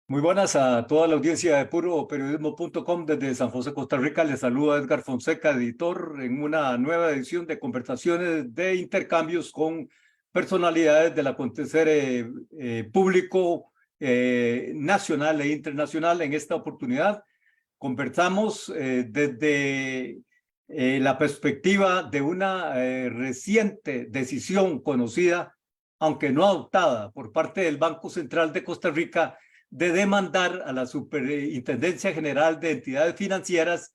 Muy buenas a toda la audiencia de puroperiodismo.com desde San José, Costa Rica. Les saluda Edgar Fonseca, editor, en una nueva edición de conversaciones de intercambios con personalidades del acontecer público nacional e internacional. En esta oportunidad conversamos desde la perspectiva de una reciente decisión conocida, aunque no adoptada, por parte del Banco Central de Costa Rica de demandar a la Superintendencia General de Entidades Financieras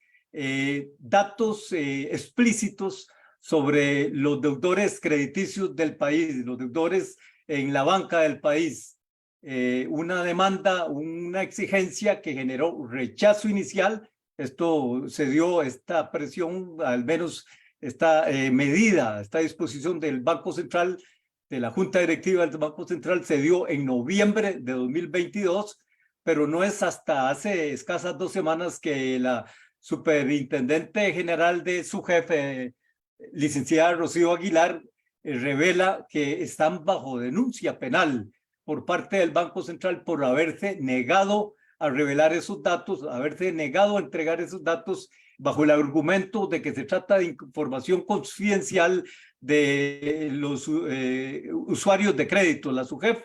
datos explícitos sobre los deudores crediticios del país, los deudores en la banca del país. Una demanda, una exigencia que generó rechazo inicial. Esto se dio, esta presión, al menos esta medida, esta disposición del Banco Central, de la Junta Directiva del Banco Central, se dio en noviembre de 2022, pero no es hasta hace escasas 2 semanas que la Superintendente General de su jefe, licenciada Rocío Aguilar, revela que están bajo denuncia penal por parte del Banco Central por haberse negado a revelar esos datos, haberse negado a entregar esos datos bajo el argumento de que se trata de información confidencial de los usuarios de crédito. La SUGEF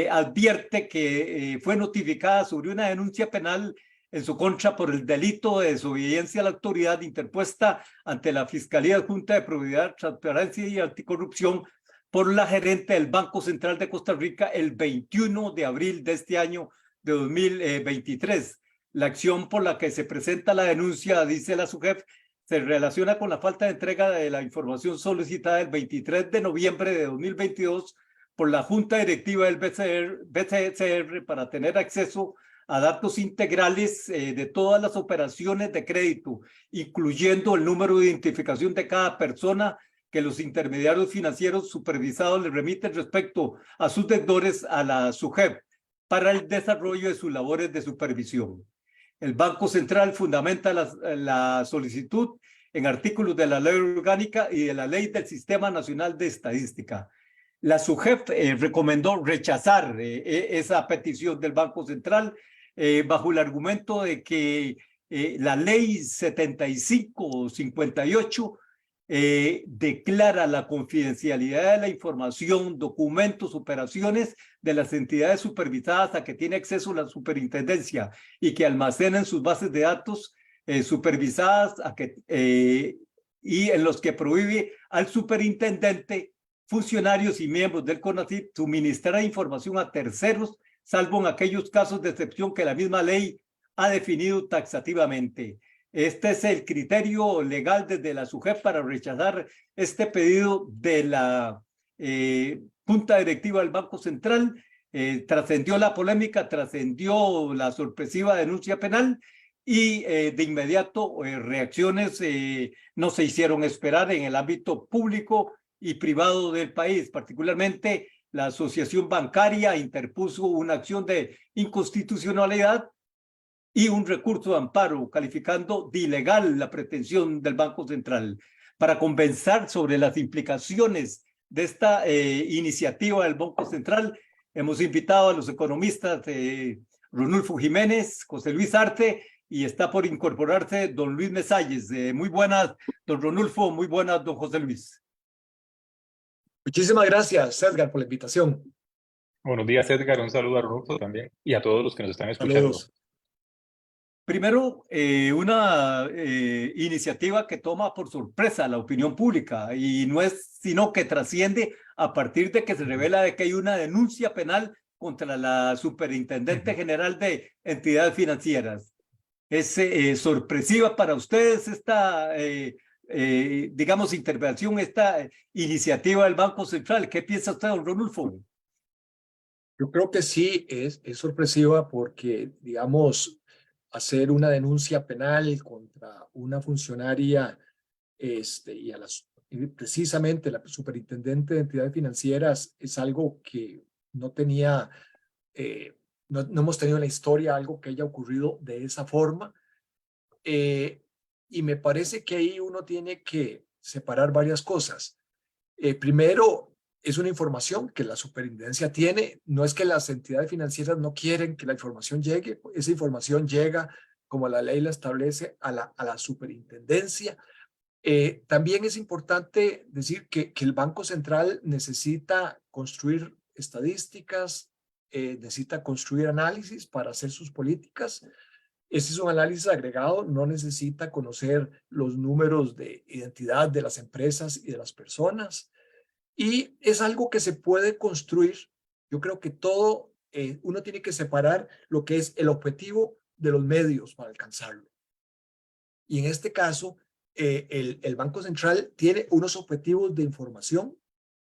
advierte que fue notificada sobre una denuncia penal en su contra por el delito de desobediencia a la autoridad interpuesta ante la Fiscalía Adjunta de Probidad, Transparencia y Anticorrupción por la gerente del Banco Central de Costa Rica el 21 de abril de este año de 2023. La acción por la que se presenta la denuncia, dice la SUGEF, se relaciona con la falta de entrega de la información solicitada el 23 de noviembre de 2022 por la Junta Directiva del BCR para tener acceso a datos integrales de todas las operaciones de crédito, incluyendo el número de identificación de cada persona que los intermediarios financieros supervisados le remiten respecto a sus deudores a la SUGEF para el desarrollo de sus labores de supervisión. El Banco Central fundamenta la solicitud en artículos de la Ley Orgánica y de la Ley del Sistema Nacional de Estadística. La SUGEF recomendó rechazar esa petición del Banco Central bajo el argumento de que la Ley 7558 declara la confidencialidad de la información, documentos, operaciones de las entidades supervisadas a que tiene acceso la superintendencia y que almacenan sus bases de datos supervisadas y en los que prohíbe al superintendente, funcionarios y miembros del CONACYT suministrar información a terceros, salvo en aquellos casos de excepción que la misma ley ha definido taxativamente. Este es el criterio legal desde la SUGEF para rechazar este pedido de la Junta Directiva del Banco Central. Trascendió la polémica, trascendió la sorpresiva denuncia penal y de inmediato reacciones no se hicieron esperar en el ámbito público y privado del país. Particularmente la Asociación Bancaria interpuso una acción de inconstitucionalidad y un recurso de amparo calificando de ilegal la pretensión del Banco Central. Para conversar sobre las implicaciones de esta iniciativa del Banco Central, hemos invitado a los economistas Ronulfo Jiménez, José Luis Arte, y está por incorporarse don Luis Mesalles. Muy buenas, don Ronulfo, muy buenas, don José Luis. Muchísimas gracias, Edgar, por la invitación. Buenos días, Edgar. Un saludo a Rodolfo también y a todos los que nos están escuchando. Saludos. Primero, una iniciativa que toma por sorpresa a la opinión pública y no es sino que trasciende a partir de que se revela de que hay una denuncia penal contra la Superintendente General de Entidades Financieras. ¿Es sorpresiva para ustedes esta, digamos, intervención, esta iniciativa del Banco Central? ¿Qué piensa usted, don Ronulfo? Yo creo que sí es sorpresiva porque, digamos, hacer una denuncia penal contra una funcionaria y precisamente la superintendente de entidades financieras es algo que no tenía, no hemos tenido en la historia algo que haya ocurrido de esa forma. Y me parece que ahí uno tiene que separar varias cosas. Primero, es una información que la superintendencia tiene. No es que las entidades financieras no quieren que la información llegue, esa información llega como la ley la establece a la superintendencia. También es importante decir que el Banco Central necesita construir estadísticas, necesita construir análisis para hacer sus políticas. Ese es un análisis agregado, no necesita conocer los números de identidad de las empresas y de las personas. Y es algo que se puede construir. Yo creo que todo, uno tiene que separar lo que es el objetivo de los medios para alcanzarlo. Y en este caso, el Banco Central tiene unos objetivos de información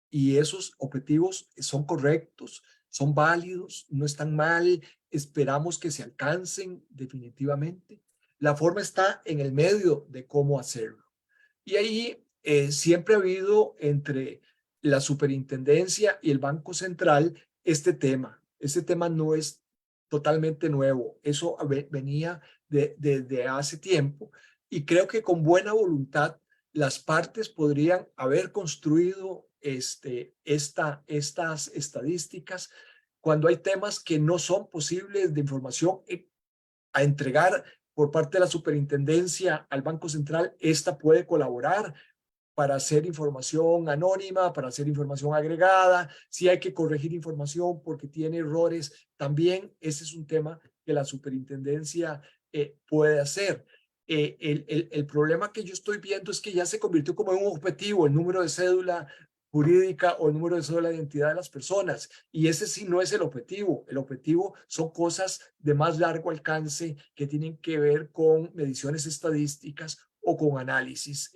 y esos objetivos son correctos, son válidos, no están mal, esperamos que se alcancen definitivamente. La forma está en el medio de cómo hacerlo. Y ahí siempre ha habido entre la superintendencia y el Banco Central este tema. Este tema no es totalmente nuevo, eso venía de hace tiempo y creo que con buena voluntad las partes podrían haber construido estas estadísticas cuando hay temas que no son posibles de información a entregar por parte de la superintendencia al Banco Central. Esta puede colaborar para hacer información anónima, para hacer información agregada. Si hay que corregir información porque tiene errores, también ese es un tema que la superintendencia puede hacer. El problema que yo estoy viendo es que ya se convirtió como en un objetivo el número de cédula jurídica o el número de cédula de identidad de las personas, y ese sí no es el objetivo. El objetivo son cosas de más largo alcance que tienen que ver con mediciones estadísticas o con análisis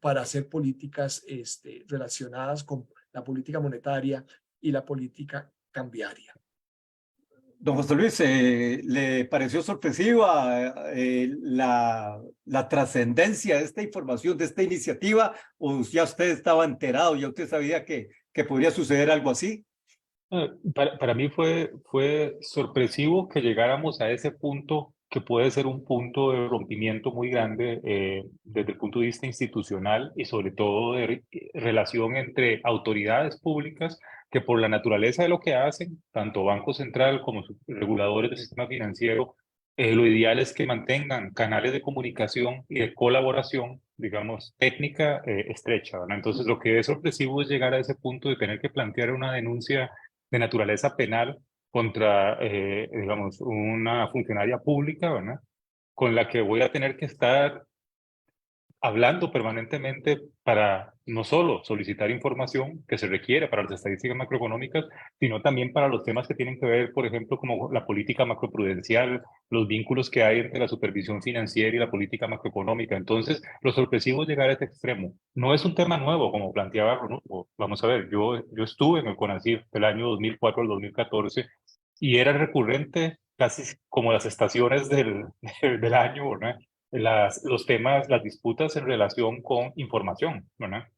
para hacer políticas relacionadas con la política monetaria y la política cambiaria. Don José Luis, ¿le pareció sorpresiva la trascendencia de esta información, de esta iniciativa, o ya usted estaba enterado, ya usted sabía que podría suceder algo así? Para mí fue sorpresivo que llegáramos a ese punto, que puede ser un punto de rompimiento muy grande desde el punto de vista institucional y sobre todo de relación entre autoridades públicas que por la naturaleza de lo que hacen, tanto Banco Central como sus reguladores del sistema financiero, lo ideal es que mantengan canales de comunicación y de colaboración, digamos, técnica estrecha, ¿verdad? Entonces, lo que es sorpresivo es llegar a ese punto de tener que plantear una denuncia de naturaleza penal contra, digamos, una funcionaria pública, ¿verdad? Con la que voy a tener que estar hablando permanentemente para no solo solicitar información que se requiere para las estadísticas macroeconómicas, sino también para los temas que tienen que ver, por ejemplo, como la política macroprudencial, los vínculos que hay entre la supervisión financiera y la política macroeconómica. Entonces, lo sorpresivo es llegar a este extremo. No es un tema nuevo, como planteaba Rodolfo. Vamos a ver, yo estuve en el CONACYT del año 2004 al 2014 y era recurrente casi como las estaciones del año, ¿verdad? Los temas, las disputas en relación con información, ¿verdad?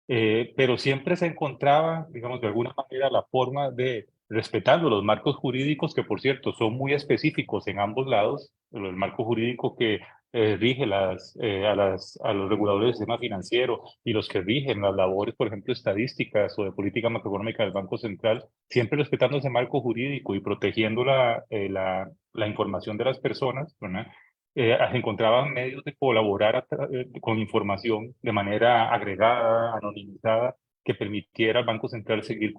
Pero siempre se encontraba, digamos, de alguna manera la forma de, respetando los marcos jurídicos, que por cierto son muy específicos en ambos lados, el marco jurídico que rige a los reguladores del sistema financiero y los que rigen las labores, por ejemplo, estadísticas o de política macroeconómica del Banco Central, siempre respetando ese marco jurídico y protegiendo la información de las personas, ¿verdad? Encontraban medios de colaborar con información de manera agregada, anonimizada, que permitiera al Banco Central seguir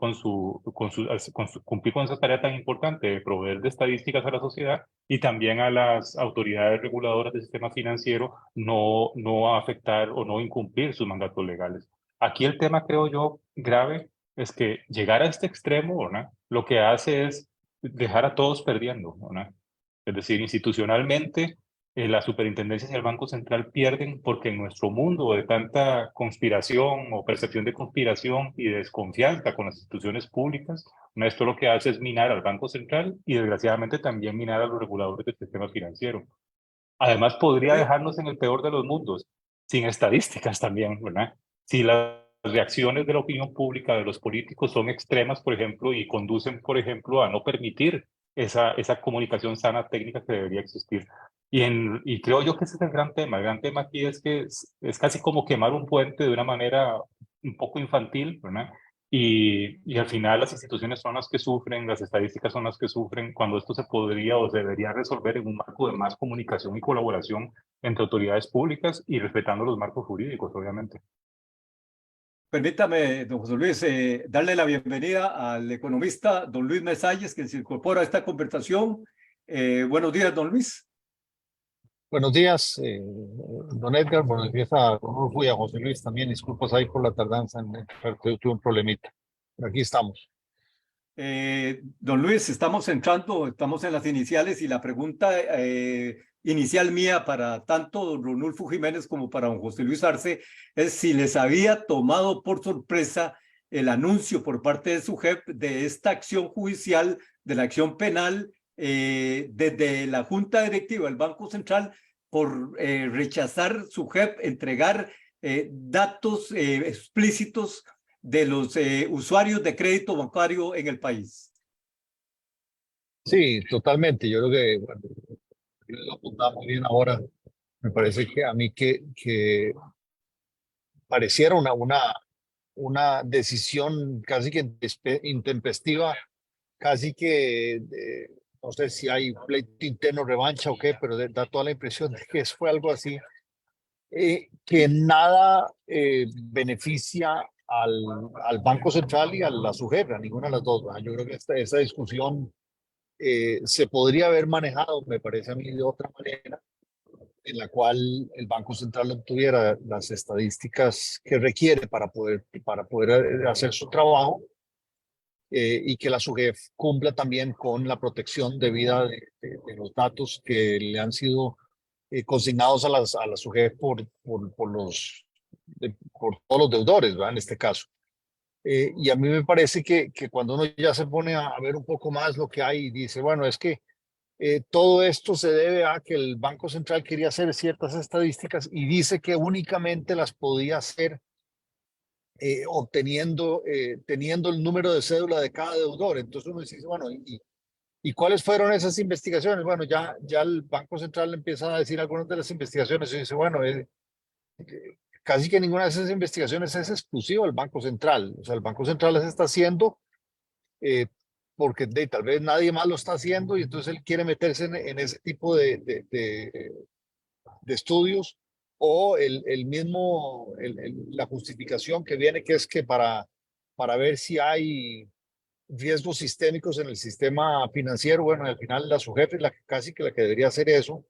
cumplir con esa tarea tan importante de proveer de estadísticas a la sociedad y también a las autoridades reguladoras del sistema financiero no afectar o no incumplir sus mandatos legales. Aquí el tema, creo yo, grave es que llegar a este extremo, ¿verdad? Lo que hace es dejar a todos perdiendo, ¿verdad? Es decir, institucionalmente, la superintendencia y el Banco Central pierden porque en nuestro mundo de tanta conspiración o percepción de conspiración y de desconfianza con las instituciones públicas, esto lo que hace es minar al Banco Central y desgraciadamente también minar a los reguladores del sistema financiero. Además, podría dejarnos en el peor de los mundos, sin estadísticas también, ¿verdad? Si las reacciones de la opinión pública, de los políticos, son extremas, por ejemplo, y conducen, por ejemplo, a no permitir esa comunicación sana técnica que debería existir. Y creo yo que ese es el gran tema. El gran tema aquí es que es casi como quemar un puente de una manera un poco infantil, ¿verdad? Y al final las instituciones son las que sufren, las estadísticas son las que sufren, cuando esto se podría o se debería resolver en un marco de más comunicación y colaboración entre autoridades públicas y respetando los marcos jurídicos, obviamente. Permítame, don José Luis, darle la bienvenida al economista don Luis Mesalles, que se incorpora a esta conversación. Buenos días, don Luis. Buenos días, don Edgar. Buenos días a don Rufo y a José Luis también. Disculpas ahí por la tardanza, tuve un problemita. Pero aquí estamos. Don Luis, estamos en las iniciales y la pregunta inicial mía para tanto don Ronulfo Jiménez como para don José Luis Arce es si les había tomado por sorpresa el anuncio por parte de su JEP de esta acción judicial, de la acción penal desde la Junta Directiva del Banco Central por rechazar su JEP, entregar datos explícitos de los usuarios de crédito bancario en el país. Sí, totalmente. Yo creo que, bueno, lo apuntaba muy bien ahora. Me parece que a mí que pareciera una decisión casi que intempestiva, casi que no sé si hay pleito interno, revancha o qué, pero da toda la impresión de que fue algo así, que nada beneficia al Banco Central y a la SUGEP, a ninguna de las dos, ¿verdad? Yo creo que esta discusión se podría haber manejado, me parece a mí, de otra manera, en la cual el Banco Central obtuviera las estadísticas que requiere para poder hacer su trabajo, y que la SUGEF cumpla también con la protección debida de los datos que le han sido consignados a la SUGEF por todos los deudores, ¿verdad? En este caso. Y a mí me parece que cuando uno ya se pone a ver un poco más lo que hay y dice, bueno, es que todo esto se debe a que el Banco Central quería hacer ciertas estadísticas y dice que únicamente las podía hacer teniendo el número de cédula de cada deudor. Entonces uno dice, bueno, ¿y cuáles fueron esas investigaciones? Bueno, ya el Banco Central empieza a decir algunas de las investigaciones y dice, bueno, casi que ninguna de esas investigaciones es exclusiva del Banco Central. O sea, el Banco Central las está haciendo porque tal vez nadie más lo está haciendo y entonces él quiere meterse en ese tipo de estudios, o la justificación que viene, que es que para ver si hay riesgos sistémicos en el sistema financiero, bueno, al final la SUGEF es casi que la que debería hacer eso.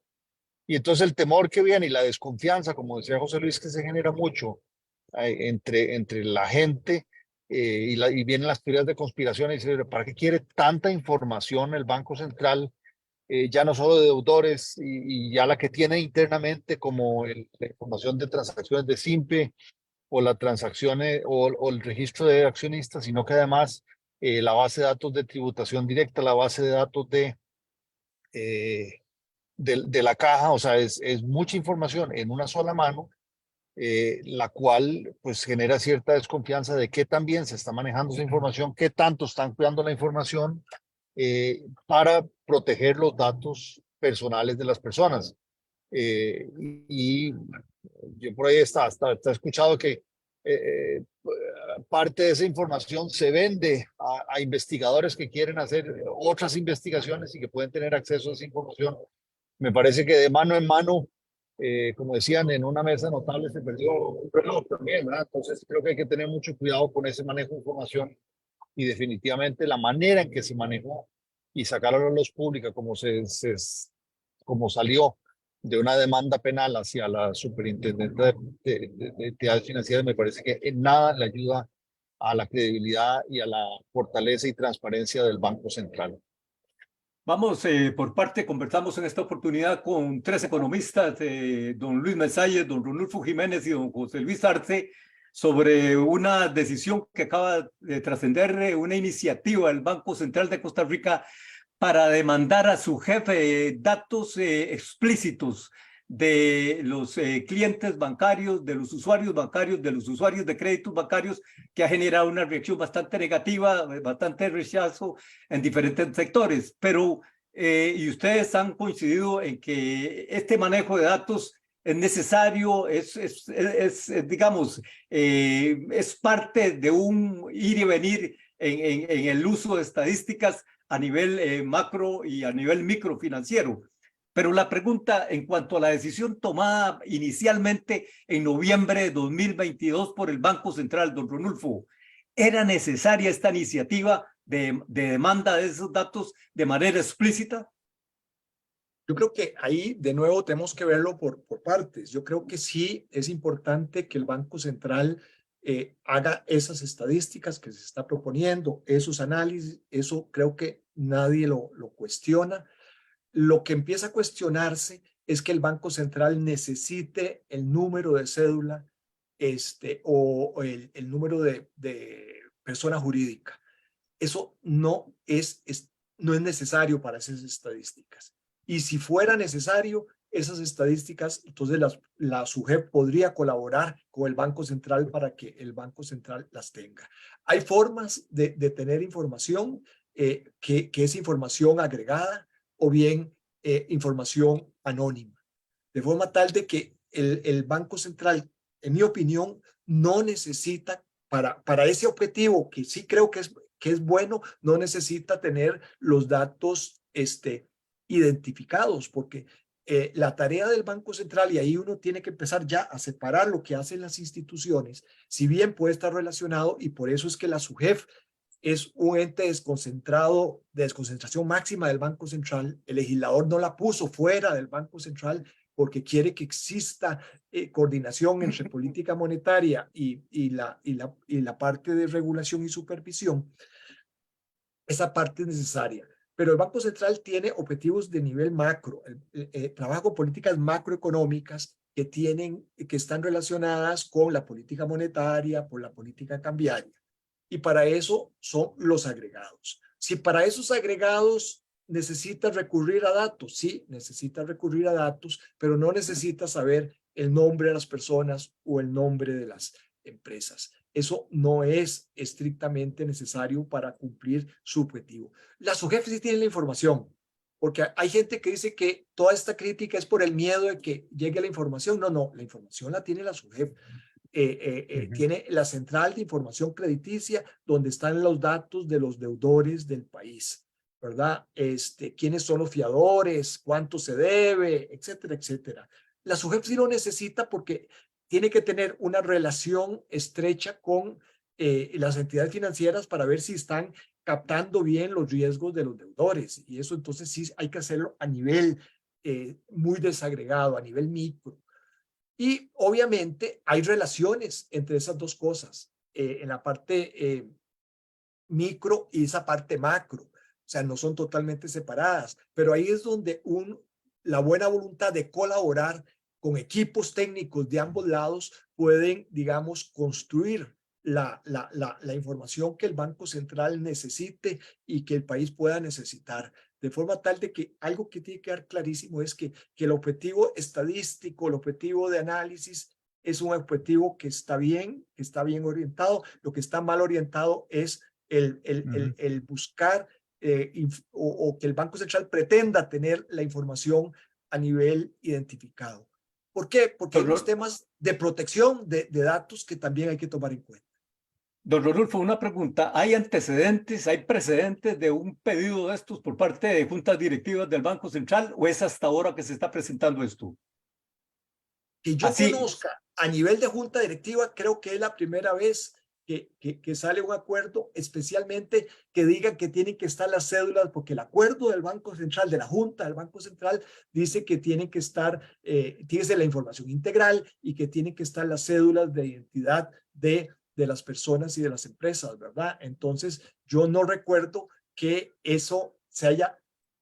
Y entonces el temor que viene y la desconfianza, como decía José Luis, que se genera mucho entre la gente, y vienen las teorías de conspiración y dice, ¿para qué quiere tanta información el Banco Central? Ya no solo de deudores y ya la que tiene internamente, como la información de transacciones de SIMPE o las transacciones o el registro de accionistas, sino que además la base de datos de tributación directa, la base de datos de la caja. O sea, es mucha información en una sola mano, la cual pues genera cierta desconfianza de qué tan bien se está manejando esa información, qué tanto están cuidando la información para proteger los datos personales de las personas. Y yo por ahí está escuchado que parte de esa información se vende a investigadores que quieren hacer otras investigaciones y que pueden tener acceso a esa información. Me parece que de mano en mano, como decían, en una mesa notable se perdió un reloj también, ¿verdad? Entonces creo que hay que tener mucho cuidado con ese manejo de información, y definitivamente la manera en que se manejó y sacaron a la luz pública como salió de una demanda penal hacia la superintendente de entidades financieras, me parece que en nada le ayuda a la credibilidad y a la fortaleza y transparencia del Banco Central. Vamos por parte, conversamos en esta oportunidad con tres economistas, don Luis Mesalles, don Ronulfo Jiménez y don José Luis Arce, sobre una decisión que acaba de trascender, una iniciativa del Banco Central de Costa Rica para demandar a su jefe datos explícitos de los clientes bancarios, de los usuarios bancarios, de los usuarios de créditos bancarios, que ha generado una reacción bastante negativa, bastante rechazo en diferentes sectores. Pero, y ustedes han coincidido en que este manejo de datos es necesario, digamos, es parte de un ir y venir en el uso de estadísticas a nivel macro y a nivel microfinanciero. Pero la pregunta en cuanto a la decisión tomada inicialmente en noviembre de 2022 por el Banco Central, don Ronulfo, ¿era necesaria esta iniciativa de demanda de esos datos de manera explícita? Yo creo que ahí de nuevo tenemos que verlo por partes. Yo creo que sí es importante que el Banco Central haga esas estadísticas que se está proponiendo, esos análisis, eso creo que nadie lo cuestiona. Lo que empieza a cuestionarse es que el Banco Central necesite el número de cédula o el número de persona jurídica. Eso no es necesario para esas estadísticas. Y si fuera necesario, esas estadísticas, entonces la SUGEP podría colaborar con el Banco Central para que el Banco Central las tenga. Hay formas de tener información que es información agregada o bien información anónima, de forma tal de que el Banco Central, en mi opinión, no necesita para ese objetivo, que sí creo que es bueno, no necesita tener los datos identificados, porque la tarea del Banco Central, y ahí uno tiene que empezar ya a separar lo que hacen las instituciones, si bien puede estar relacionado, y por eso es que la SUGEF es un ente desconcentrado, de desconcentración máxima del Banco Central. El legislador no la puso fuera del Banco Central porque quiere que exista coordinación entre política monetaria y la parte de regulación y supervisión. Esa parte es necesaria. Pero el Banco Central tiene objetivos de nivel macro, trabaja con políticas macroeconómicas que están relacionadas con la política monetaria, por la política cambiaria. Y para eso son los agregados. Si para esos agregados necesita recurrir a datos, sí, necesita recurrir a datos, pero no necesita saber el nombre de las personas o el nombre de las empresas. Eso no es estrictamente necesario para cumplir su objetivo. Las SUGEF sí tienen la información, porque hay gente que dice que toda esta crítica es por el miedo de que llegue la información. No, la información la tiene la SUGEF. Tiene la central de información crediticia donde están los datos de los deudores del país, ¿verdad? Quiénes son los fiadores, cuánto se debe, etcétera, etcétera. La SUGEF sí lo necesita porque tiene que tener una relación estrecha con las entidades financieras para ver si están captando bien los riesgos de los deudores, y eso entonces sí hay que hacerlo a nivel muy desagregado, a nivel micro. Y obviamente hay relaciones entre esas dos cosas, en la parte micro y esa parte macro. O sea, no son totalmente separadas, pero ahí es donde la buena voluntad de colaborar con equipos técnicos de ambos lados pueden, digamos, construir la información que el Banco Central necesite y que el país pueda necesitar. De forma tal de que algo que tiene que quedar clarísimo es que el objetivo estadístico, el objetivo de análisis es un objetivo que está bien orientado. Lo que está mal orientado es el buscar o que el Banco Central pretenda tener la información a nivel identificado. ¿Por qué? Porque hay unos temas de protección de datos que también hay que tomar en cuenta. Don Rodolfo, una pregunta. ¿Hay antecedentes, hay precedentes de un pedido de estos por parte de juntas directivas del Banco Central o es hasta ahora que se está presentando esto? Que yo conozca a nivel de junta directiva, creo que es la primera vez que sale un acuerdo, especialmente que digan que tienen que estar las cédulas, porque el acuerdo del Banco Central, de la Junta del Banco Central, dice que tienen que estar, tiene que ser la información integral y que tienen que estar las cédulas de identidad de las personas y de las empresas, ¿verdad? Entonces, yo no recuerdo que eso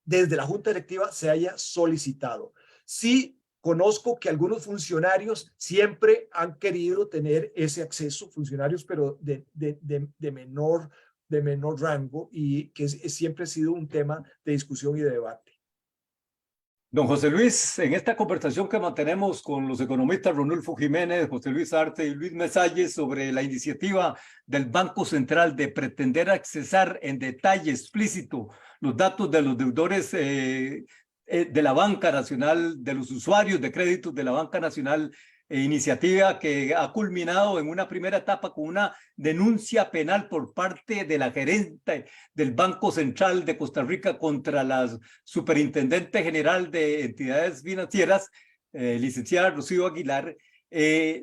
desde la Junta Directiva se haya solicitado. Sí, conozco que algunos funcionarios siempre han querido tener ese acceso, funcionarios pero de menor rango, y que siempre ha sido un tema de discusión y de debate. Don José Luis, en esta conversación que mantenemos con los economistas Ronulfo Jiménez, José Luis Arte y Luis Mesalles sobre la iniciativa del Banco Central de pretender accesar en detalle explícito los datos de los deudores de la Banca Nacional, de los usuarios de créditos de la Banca Nacional, iniciativa que ha culminado en una primera etapa con una denuncia penal por parte de la gerente del Banco Central de Costa Rica contra la Superintendente General de Entidades Financieras, licenciada Rocío Aguilar.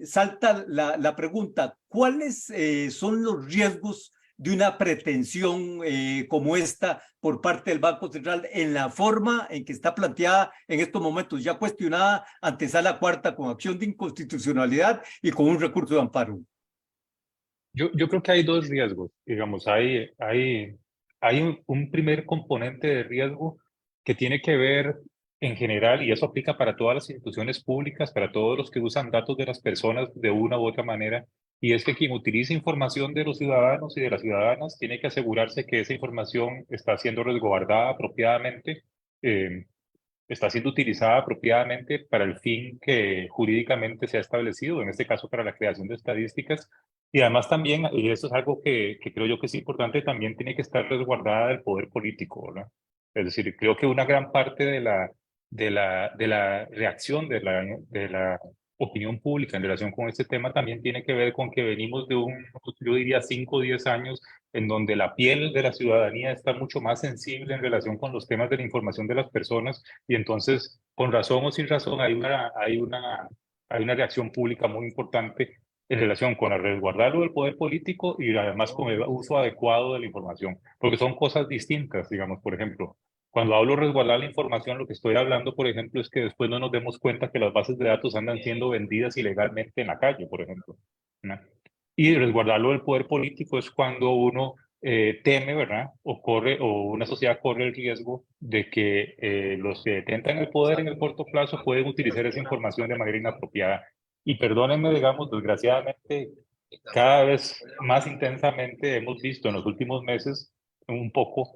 Salta la pregunta, ¿cuáles son los riesgos de una pretensión como esta por parte del Banco Central en la forma en que está planteada en estos momentos, ya cuestionada ante Sala Cuarta con acción de inconstitucionalidad y con un recurso de amparo? Yo creo que hay dos riesgos, digamos, hay un primer componente de riesgo que tiene que ver en general, y eso aplica para todas las instituciones públicas, para todos los que usan datos de las personas de una u otra manera, y es que quien utiliza información de los ciudadanos y de las ciudadanas tiene que asegurarse que esa información está siendo resguardada apropiadamente, está siendo utilizada apropiadamente para el fin que jurídicamente se ha establecido, en este caso para la creación de estadísticas. Y además también, y eso es algo que creo yo que es importante, también tiene que estar resguardada del poder político, ¿verdad? Es decir, creo que una gran parte de la reacción de la opinión pública en relación con este tema también tiene que ver con que venimos de yo diría 5 o 10 años en donde la piel de la ciudadanía está mucho más sensible en relación con los temas de la información de las personas, y entonces, con razón o sin razón, hay una reacción pública muy importante en relación con el resguardarlo del poder político y además con el uso adecuado de la información, porque son cosas distintas, digamos, por ejemplo. Cuando hablo de resguardar la información, lo que estoy hablando, por ejemplo, es que después no nos demos cuenta que las bases de datos andan siendo vendidas ilegalmente en la calle, por ejemplo, ¿no? Y resguardarlo del poder político es cuando uno teme, ¿verdad? O una sociedad corre el riesgo de que los que detentan el poder en el corto plazo pueden utilizar esa información de manera inapropiada. Y perdónenme, digamos, desgraciadamente, cada vez más intensamente hemos visto en los últimos meses un poco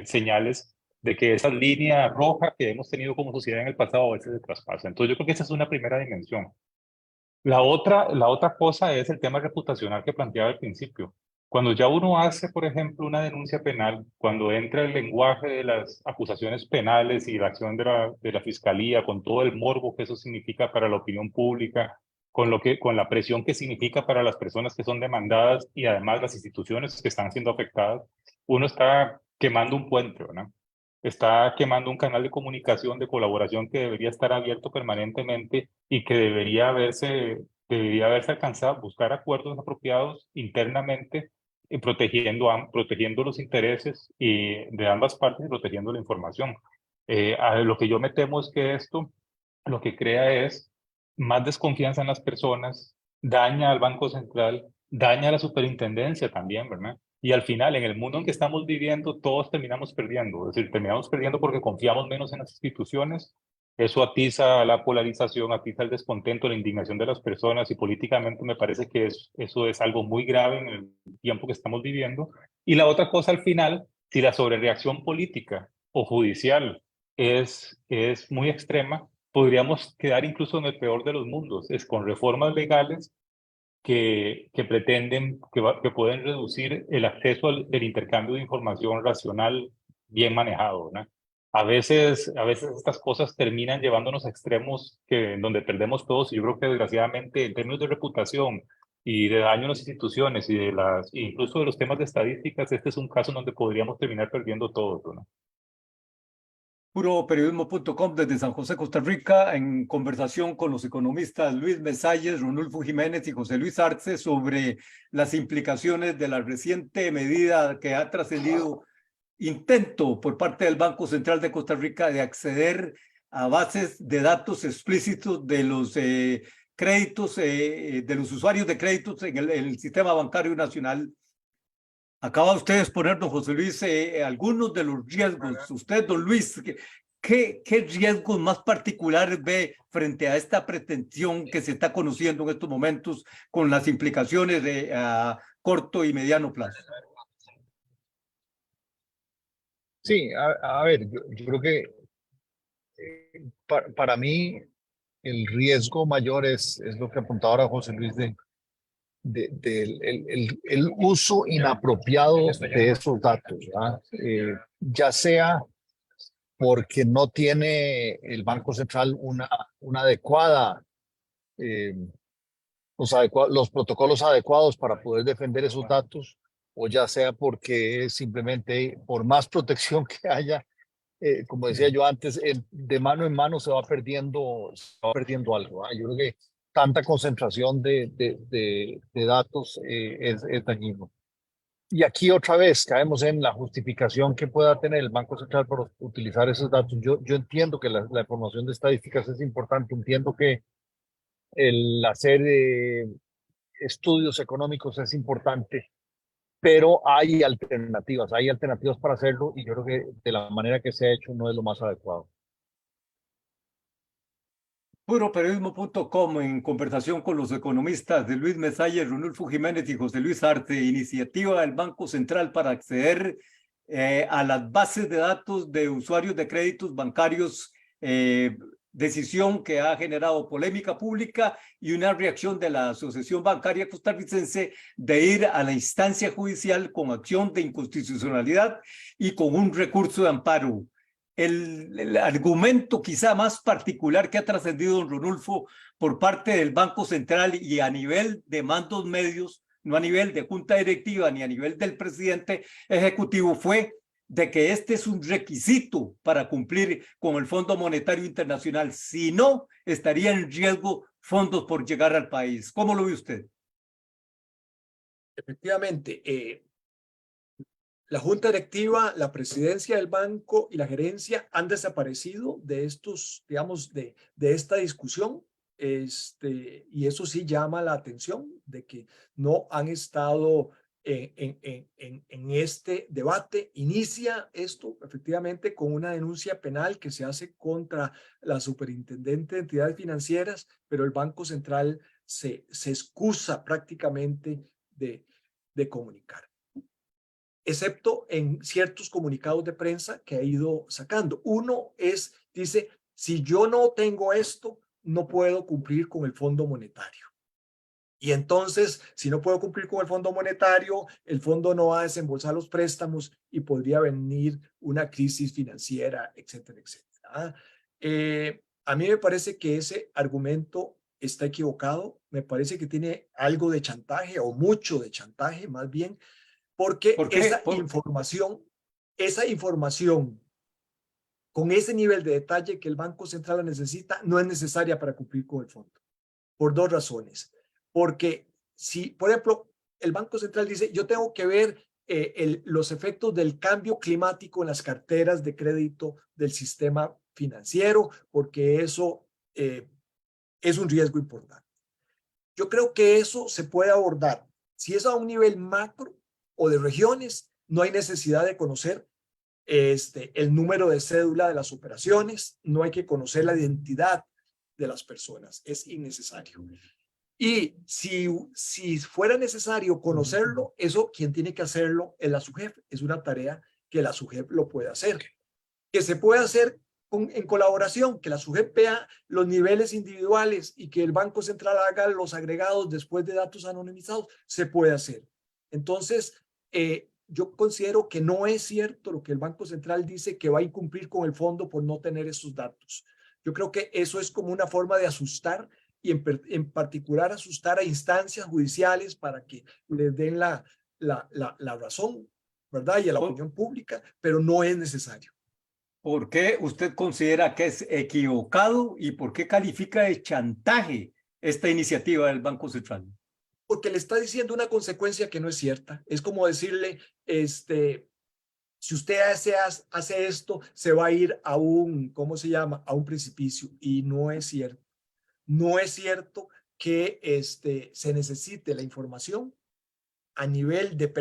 señales de que esa línea roja que hemos tenido como sociedad en el pasado a veces se traspasa. Entonces yo creo que esa es una primera dimensión. La otra cosa es el tema reputacional que planteaba al principio. Cuando ya uno hace, por ejemplo, una denuncia penal, cuando entra el lenguaje de las acusaciones penales y la acción de la fiscalía, con todo el morbo que eso significa para la opinión pública, con la presión que significa para las personas que son demandadas y además las instituciones que están siendo afectadas, uno está quemando un puente, ¿no? Está quemando un canal de comunicación, de colaboración que debería estar abierto permanentemente y que debería haberse alcanzado a buscar acuerdos apropiados internamente, protegiendo los intereses de ambas partes y protegiendo la información. Lo que yo me temo es que esto lo que crea es más desconfianza en las personas, daña al Banco Central, daña a la superintendencia también, ¿verdad? Y al final, en el mundo en que estamos viviendo, todos terminamos perdiendo. Es decir, terminamos perdiendo porque confiamos menos en las instituciones. Eso atiza la polarización, atiza el descontento, la indignación de las personas, y políticamente me parece que eso es algo muy grave en el tiempo que estamos viviendo. Y la otra cosa al final, si la sobrereacción política o judicial es muy extrema, podríamos quedar incluso en el peor de los mundos, es con reformas legales que pretenden, que pueden reducir el acceso el intercambio de información racional bien manejado, ¿no? A veces estas cosas terminan llevándonos a extremos en donde perdemos todos, y yo creo que desgraciadamente en términos de reputación y de daño a las instituciones incluso de los temas de estadísticas, este es un caso en donde podríamos terminar perdiendo todos, ¿no? Puroperiodismo.com desde San José, Costa Rica, en conversación con los economistas Luis Mesalles, Ronulfo Jiménez y José Luis Arce sobre las implicaciones de la reciente medida que ha trascendido, intento por parte del Banco Central de Costa Rica de acceder a bases de datos explícitos de los créditos, de los usuarios de créditos en el sistema bancario nacional. Acaba usted de exponer, don José Luis, algunos de los riesgos. Usted, don Luis, ¿qué riesgos más particulares ve frente a esta pretensión que se está conociendo en estos momentos con las implicaciones de corto y mediano plazo? Sí, a ver, yo creo que para mí el riesgo mayor es lo que apuntaba ahora José Luis el uso inapropiado de esos datos, ¿verdad? Ya sea porque no tiene el Banco Central una adecuada, los protocolos adecuados para poder defender esos datos, o ya sea porque simplemente por más protección que haya, como decía yo antes, de mano en mano se va perdiendo algo. Yo creo que tanta concentración de datos es dañino. Y aquí otra vez caemos en la justificación que pueda tener el Banco Central por utilizar esos datos. Yo entiendo que la información de estadísticas es importante, entiendo que el hacer estudios económicos es importante, pero hay alternativas para hacerlo, y yo creo que de la manera que se ha hecho no es lo más adecuado. Puroperiodismo.com, en conversación con los economistas de Luis Mesaya, Runulfo Jiménez y José Luis Arte, iniciativa del Banco Central para acceder a las bases de datos de usuarios de créditos bancarios, decisión que ha generado polémica pública y una reacción de la Asociación Bancaria Costarricense de ir a la instancia judicial con acción de inconstitucionalidad y con un recurso de amparo. El argumento quizá más particular que ha trascendido, don Runulfo, por parte del Banco Central y a nivel de mandos medios, no a nivel de junta directiva ni a nivel del presidente ejecutivo, fue de que este es un requisito para cumplir con el Fondo Monetario Internacional. Si no, estaría en riesgo fondos por llegar al país. ¿Cómo lo ve usted? Efectivamente, la junta directiva, la presidencia del banco y la gerencia han desaparecido de estos, digamos, de esta discusión. Y eso sí llama la atención de que no han estado en este debate. Inicia esto efectivamente con una denuncia penal que se hace contra la superintendente de entidades financieras, pero el Banco Central se excusa prácticamente de comunicar, excepto en ciertos comunicados de prensa que ha ido sacando. Uno dice, si yo no tengo esto, no puedo cumplir con el Fondo Monetario. Y entonces, si no puedo cumplir con el Fondo Monetario, el fondo no va a desembolsar los préstamos y podría venir una crisis financiera, etcétera, etcétera. A mí me parece que ese argumento está equivocado. Me parece que tiene algo de chantaje, o mucho de chantaje más bien, porque esa información con ese nivel de detalle que el Banco Central necesita no es necesaria para cumplir con el fondo, por dos razones. Porque si, por ejemplo, el Banco Central dice, yo tengo que ver los efectos del cambio climático en las carteras de crédito del sistema financiero, porque eso es un riesgo importante. Yo creo que eso se puede abordar. Si es a un nivel macro o de regiones, no hay necesidad de conocer el número de cédula de las operaciones, no hay que conocer la identidad de las personas, es innecesario. Y si fuera necesario conocerlo, eso quien tiene que hacerlo es la SUGEF, es una tarea que la SUGEF lo puede hacer. Que se puede hacer en colaboración, que la SUGEF vea los niveles individuales y que el Banco Central haga los agregados después de datos anonimizados, se puede hacer. Entonces, yo considero que no es cierto lo que el Banco Central dice, que va a incumplir con el fondo por no tener esos datos. Yo creo que eso es como una forma de asustar, y en particular asustar a instancias judiciales para que les den la razón, ¿verdad? Y a la opinión pública, pero no es necesario. ¿Por qué usted considera que es equivocado y por qué califica de chantaje esta iniciativa del Banco Central? Porque le está diciendo una consecuencia que no es cierta. Es como decirle, si usted hace esto, se va a ir a un, ¿cómo se llama? A un precipicio. Y no es cierto. No es cierto que se necesite la información a nivel de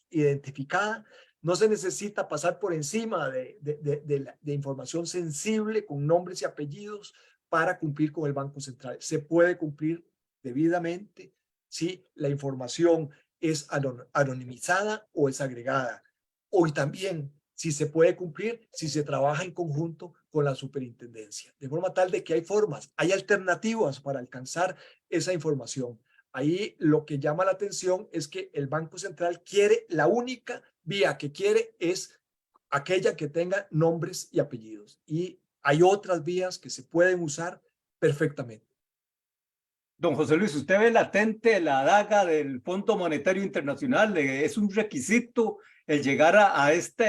identificada. No se necesita pasar por encima de información sensible con nombres y apellidos para cumplir con el Banco Central. Se puede cumplir debidamente si la información es anonimizada o es agregada. Hoy también, si se puede cumplir, si se trabaja en conjunto con la superintendencia, de forma tal de que hay formas, hay alternativas para alcanzar esa información. Ahí lo que llama la atención es que el Banco Central quiere, la única vía que quiere es aquella que tenga nombres y apellidos. Y hay otras vías que se pueden usar perfectamente. Don José Luis, ¿usted ve latente la daga del Fondo Monetario Internacional? ¿Es un requisito el llegar a esta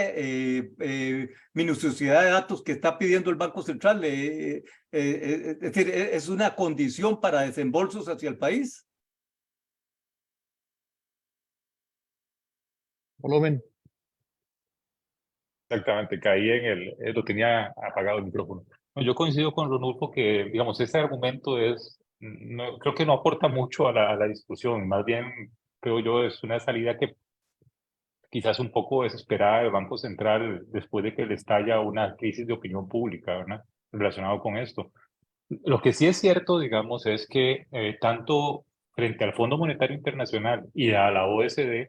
minuciosidad de datos que está pidiendo el Banco Central? Es decir, ¿es una condición para desembolsos hacia el país? Volumen. Exactamente, caí en lo tenía apagado el micrófono. No, yo coincido con Ronulfo que, digamos, ese argumento creo que no aporta mucho a la discusión, más bien, creo yo, es una salida que quizás un poco desesperada del Banco Central después de que le estalla una crisis de opinión pública, ¿verdad? Relacionado con esto. Lo que sí es cierto, digamos, es que tanto frente al Fondo Monetario Internacional y a la OSD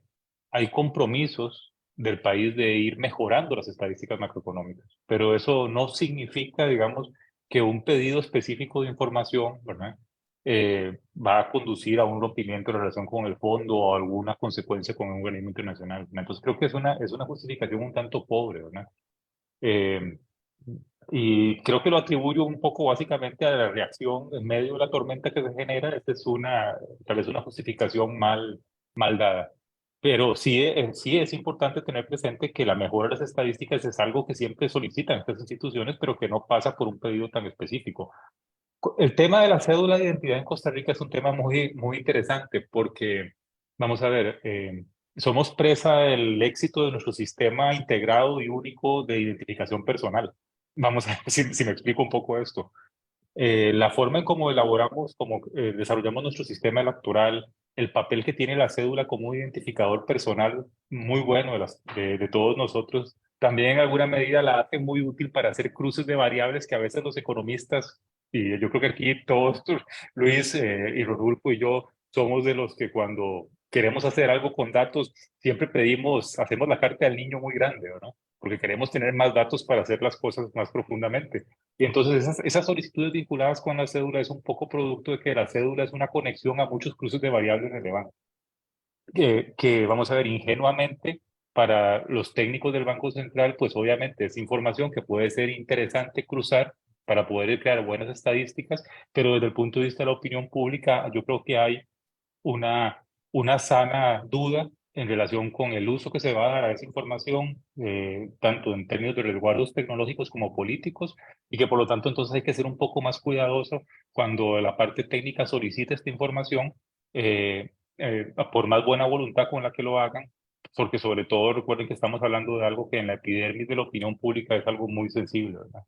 hay compromisos del país de ir mejorando las estadísticas macroeconómicas, pero eso no significa, digamos, que un pedido específico de información, ¿verdad? Va a conducir a un rompimiento en relación con el fondo o alguna consecuencia con un organismo internacional. Entonces creo que es una justificación un tanto pobre, ¿verdad? Eh, y creo que lo atribuyo un poco básicamente a la reacción en medio de la tormenta que se genera. Esta es tal vez una justificación mal dada. Pero sí es importante tener presente que la mejora de las estadísticas es algo que siempre solicitan estas instituciones, pero que no pasa por un pedido tan específico. El tema de la cédula de identidad en Costa Rica es un tema muy interesante porque, vamos a ver, somos presa del éxito de nuestro sistema integrado y único de identificación personal. Vamos a ver si me explico un poco esto. La forma en cómo elaboramos, cómo desarrollamos nuestro sistema electoral, el papel que tiene la cédula como un identificador personal muy bueno de todos nosotros, también en alguna medida la hace muy útil para hacer cruces de variables que a veces los economistas, y yo creo que aquí todos, Luis y Rodolfo y yo, somos de los que cuando queremos hacer algo con datos, siempre hacemos la carta del niño muy grande, ¿no? Porque queremos tener más datos para hacer las cosas más profundamente. Y entonces esas solicitudes vinculadas con la cédula es un poco producto de que la cédula es una conexión a muchos cruces de variables relevantes. Que vamos a ver, ingenuamente, para los técnicos del Banco Central, pues obviamente es información que puede ser interesante cruzar para poder crear buenas estadísticas, pero desde el punto de vista de la opinión pública, yo creo que hay una sana duda en relación con el uso que se va a dar a esa información, tanto en términos de resguardos tecnológicos como políticos, y que por lo tanto entonces hay que ser un poco más cuidadoso cuando la parte técnica solicite esta información, por más buena voluntad con la que lo hagan, porque sobre todo recuerden que estamos hablando de algo que en la epidermis de la opinión pública es algo muy sensible, ¿verdad?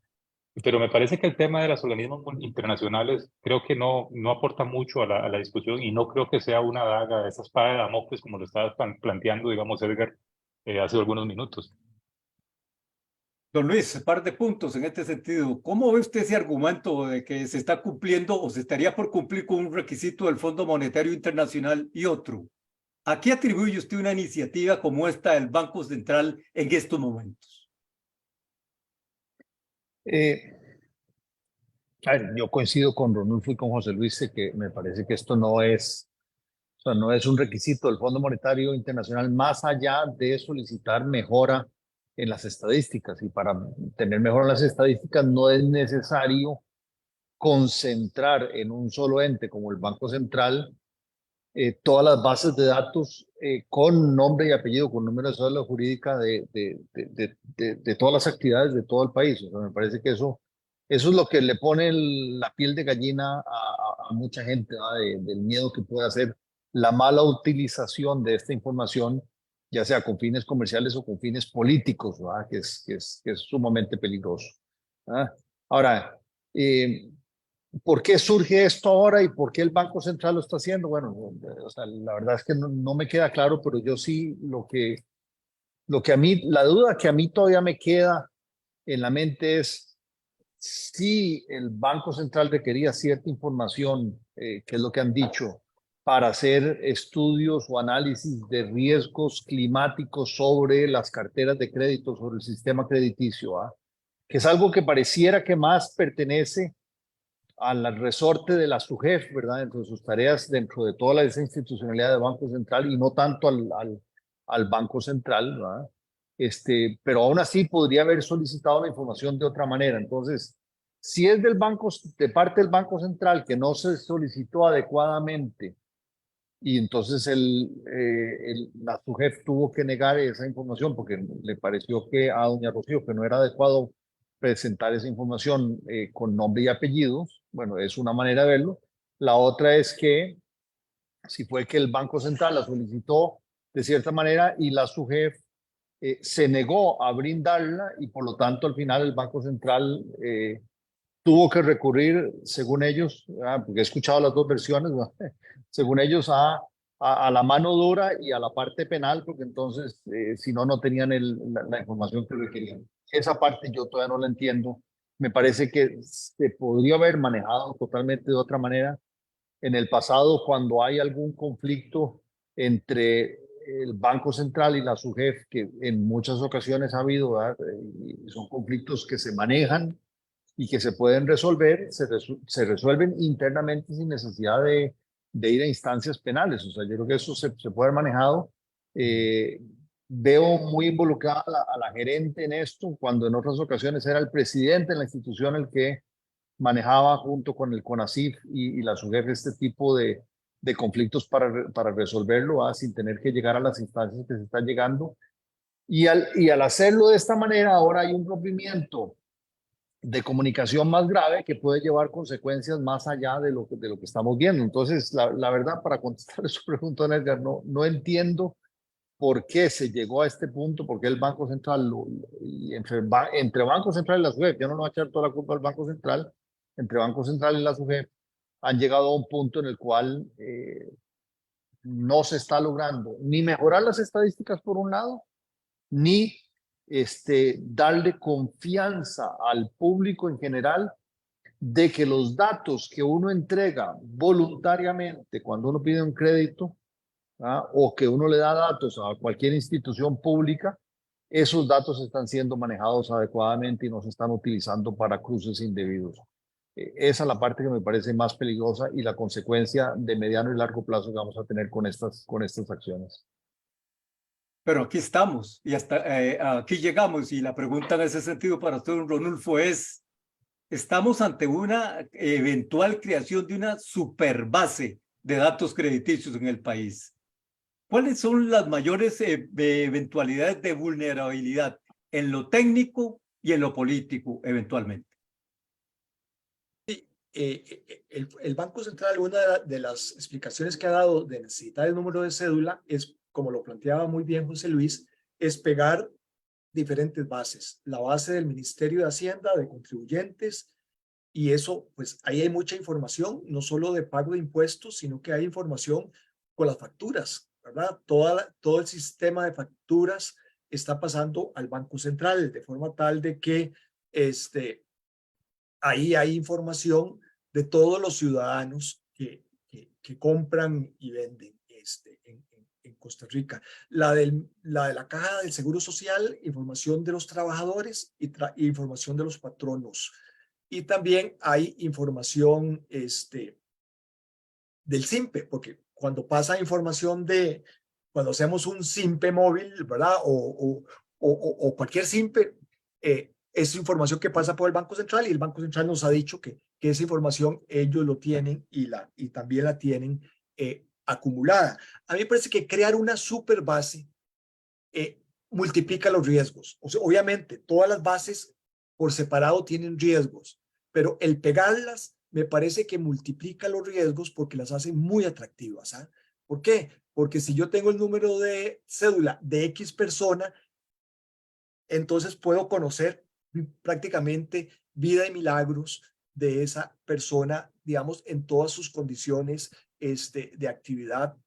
Pero me parece que el tema de los organismos internacionales creo que no aporta mucho a la discusión y no creo que sea una daga, esa espada de Damocles como lo estaba planteando, digamos, Edgar, hace algunos minutos. Don Luis, par de puntos en este sentido. ¿Cómo ve usted ese argumento de que se está cumpliendo o se estaría por cumplir con un requisito del Fondo Monetario Internacional y otro? ¿A qué atribuye usted una iniciativa como esta del Banco Central en estos momentos? A ver, yo coincido con Ronulfo y con José Luis de que me parece que esto no es, o sea, no es un requisito del Fondo Monetario Internacional más allá de solicitar mejora en las estadísticas. Y para tener mejora en las estadísticas no es necesario concentrar en un solo ente como el Banco Central todas las bases de datos con nombre y apellido, con número de cédula jurídica de todas las actividades de todo el país. O sea, me parece que eso es lo que le pone la piel de gallina a mucha gente, del miedo que puede hacer la mala utilización de esta información, ya sea con fines comerciales o con fines políticos, ¿verdad? Que es sumamente peligroso. ¿Verdad? Ahora, ¿por qué surge esto ahora y por qué el Banco Central lo está haciendo? Bueno, o sea, la verdad es que no me queda claro, pero yo sí lo que a mí, la duda que a mí todavía me queda en la mente es si el Banco Central requería cierta información, que es lo que han dicho, para hacer estudios o análisis de riesgos climáticos sobre las carteras de crédito, sobre el sistema crediticio, ¿ah? Que es algo que pareciera que más pertenece al resorte de la SUGEF, ¿verdad? Dentro de sus tareas, dentro de toda esa institucionalidad del Banco Central y no tanto al Banco Central, ¿verdad? pero aún así podría haber solicitado la información de otra manera. Entonces, si es de parte del Banco Central que no se solicitó adecuadamente y entonces la SUGEF tuvo que negar esa información porque le pareció que a doña Rocío que no era adecuado presentar esa información con nombre y apellidos, bueno, es una manera de verlo. La otra es que si fue que el Banco Central la solicitó de cierta manera y la SUGEF se negó a brindarla y por lo tanto al final el Banco Central tuvo que recurrir, según ellos, porque he escuchado las dos versiones, ¿no? Según ellos, a la mano dura y a la parte penal, porque entonces, si no, no tenían la información que requerían. Esa parte yo todavía no la entiendo. Me parece que se podría haber manejado totalmente de otra manera. En el pasado, cuando hay algún conflicto entre el Banco Central y la SUGEF, que en muchas ocasiones ha habido, ¿verdad? Y son conflictos que se manejan y que se pueden resolver, se resuelven internamente sin necesidad de ir a instancias penales. O sea, yo creo que eso se puede haber manejado. Veo muy involucrada a la gerente en esto, cuando en otras ocasiones era el presidente de la institución el que manejaba junto con el CONACYT y la SUGEF este tipo de conflictos para resolverlo, sin tener que llegar a las instancias que se están llegando. Y al hacerlo de esta manera, ahora hay un rompimiento de comunicación más grave que puede llevar consecuencias más allá de lo que estamos viendo. Entonces, la verdad, para contestar su pregunta, Edgar, no entiendo por qué se llegó a este punto, por qué el Banco Central, entre Banco Central y la SUGEF, yo no le voy a echar toda la culpa al Banco Central, entre Banco Central y la SUGEF, han llegado a un punto en el cual no se está logrando ni mejorar las estadísticas por un lado, ni darle confianza al público en general de que los datos que uno entrega voluntariamente cuando uno pide un crédito o que uno le da datos a cualquier institución pública, esos datos están siendo manejados adecuadamente y no se están utilizando para cruces indebidos. Esa es la parte que me parece más peligrosa y la consecuencia de mediano y largo plazo que vamos a tener con estas acciones. Pero aquí estamos y hasta aquí llegamos y la pregunta en ese sentido para usted, don Ronulfo, es, estamos ante una eventual creación de una superbase de datos crediticios en el país. ¿Cuáles son las mayores eventualidades de vulnerabilidad en lo técnico y en lo político eventualmente? El Banco Central, una de las explicaciones que ha dado de necesitar el número de cédula es, como lo planteaba muy bien José Luis, es pegar diferentes bases. La base del Ministerio de Hacienda, de contribuyentes, y eso, pues ahí hay mucha información, no solo de pago de impuestos, sino que hay información con las facturas, ¿verdad? Todo el sistema de facturas está pasando al Banco Central, de forma tal de que ahí hay información de todos los ciudadanos que compran y venden en Costa Rica. La de la Caja del Seguro Social, información de los trabajadores y información de los patronos. Y también hay información del SIMPE, porque cuando pasa información cuando hacemos un SIMPE móvil, ¿verdad? O cualquier SIMPE, es información que pasa por el Banco Central y el Banco Central nos ha dicho que esa información ellos lo tienen y también la tienen acumulada. A mí me parece que crear una super base multiplica los riesgos. O sea, obviamente, todas las bases por separado tienen riesgos, pero el pegarlas me parece que multiplica los riesgos porque las hace muy atractivas. ¿Ah? ¿Por qué? Porque si yo tengo el número de cédula de X persona, entonces puedo conocer prácticamente vida y milagros de esa persona, digamos, en todas sus condiciones de actividad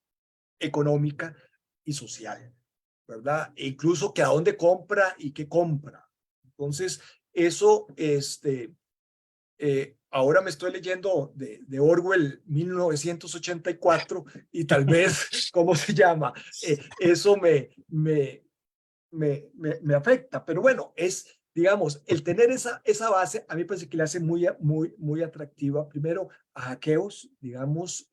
económica y social, ¿verdad? E incluso que a dónde compra y qué compra. Entonces, eso, ahora me estoy leyendo de Orwell 1984 y tal vez, ¿cómo se llama? Eso me afecta, pero bueno, es digamos, el tener esa base, a mí me parece que le hace muy atractiva, primero, a hackeos, digamos,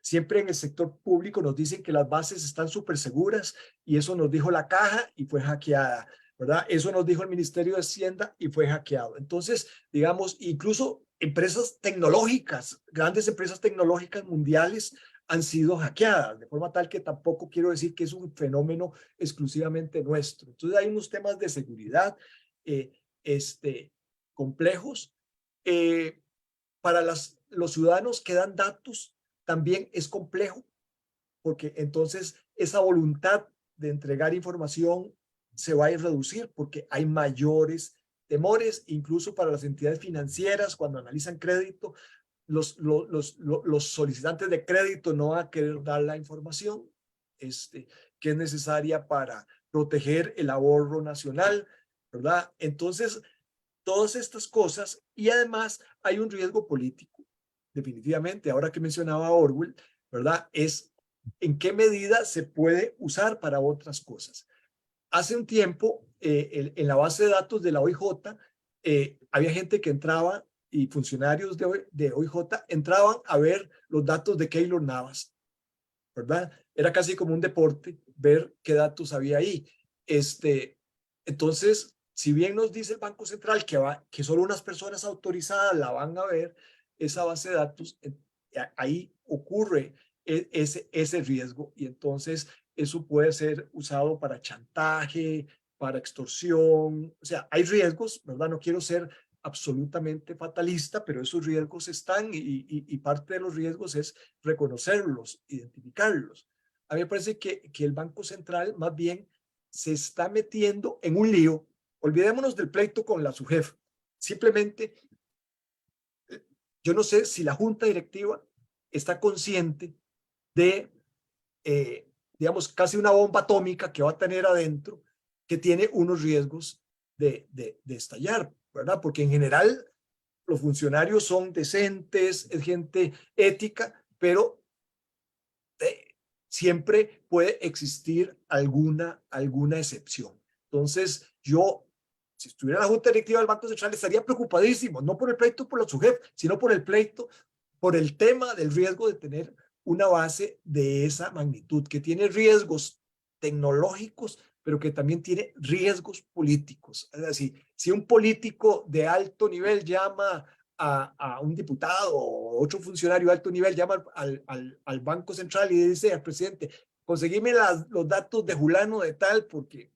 siempre en el sector público nos dicen que las bases están súper seguras y eso nos dijo la caja y fue hackeada, ¿verdad? Eso nos dijo el Ministerio de Hacienda y fue hackeado. Entonces, digamos, incluso empresas tecnológicas, grandes empresas tecnológicas mundiales han sido hackeadas, de forma tal que tampoco quiero decir que es un fenómeno exclusivamente nuestro. Entonces hay unos temas de seguridad eh, complejos. Para los ciudadanos que dan datos también es complejo, porque entonces esa voluntad de entregar información se va a reducir porque hay mayores temores, incluso para las entidades financieras cuando analizan crédito, los solicitantes de crédito no van a querer dar la información que es necesaria para proteger el ahorro nacional, ¿verdad? Entonces, todas estas cosas y además hay un riesgo político, definitivamente, ahora que mencionaba Orwell, ¿verdad? Es en qué medida se puede usar para otras cosas. Hace un tiempo, en la base de datos de la OIJ, había gente que entraba y funcionarios de OIJ entraban a ver los datos de Keylor Navas, ¿verdad? Era casi como un deporte ver qué datos había ahí. Entonces, si bien nos dice el Banco Central que solo unas personas autorizadas la van a ver, esa base de datos, ahí ocurre ese riesgo y entonces eso puede ser usado para chantaje, para extorsión, o sea, hay riesgos, ¿verdad? No quiero ser absolutamente fatalista, pero esos riesgos están y parte de los riesgos es reconocerlos, identificarlos. A mí me parece que el Banco Central más bien se está metiendo en un lío. Olvidémonos del pleito con la SUGEF. Simplemente, yo no sé si la junta directiva está consciente de, digamos, casi una bomba atómica que va a tener adentro, que tiene unos riesgos de estallar, ¿verdad? Porque en general los funcionarios son decentes, es gente ética, pero siempre puede existir alguna excepción. Entonces, yo, si estuviera en la Junta Directiva del Banco Central, estaría preocupadísimo, no por el pleito por la SUGEF, sino por el pleito, por el tema del riesgo de tener una base de esa magnitud, que tiene riesgos tecnológicos, pero que también tiene riesgos políticos. Es decir, si un político de alto nivel llama a un diputado o otro funcionario de alto nivel, llama al Banco Central y dice al presidente, conseguime los datos de Julano de tal, porque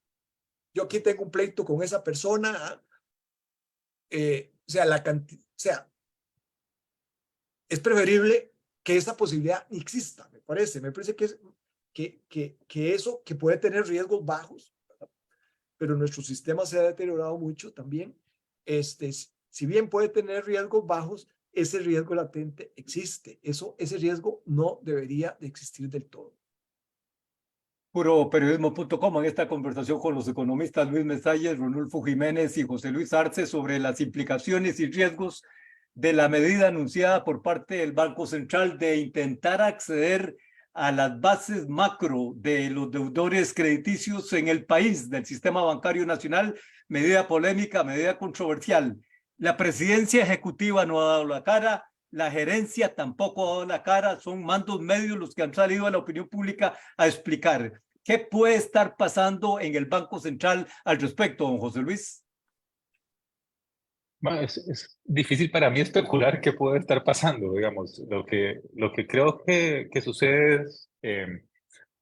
yo aquí tengo un pleito con esa persona. O sea, es preferible que esa posibilidad exista, me parece. Me parece que eso, que puede tener riesgos bajos, ¿verdad? Pero nuestro sistema se ha deteriorado mucho también. Si bien puede tener riesgos bajos, ese riesgo latente existe. Ese riesgo no debería de existir del todo. Puroperiodismo.com en esta conversación con los economistas Luis Mesalles, Ronulfo Jiménez y José Luis Arce sobre las implicaciones y riesgos de la medida anunciada por parte del Banco Central de intentar acceder a las bases macro de los deudores crediticios en el país, del sistema bancario nacional, medida polémica, medida controversial. La presidencia ejecutiva no ha dado la cara, la gerencia tampoco ha dado la cara, son mandos medios los que han salido a la opinión pública a explicar. ¿Qué puede estar pasando en el Banco Central al respecto, don José Luis? Bueno, es difícil para mí especular qué puede estar pasando, digamos. Lo que creo que sucede es,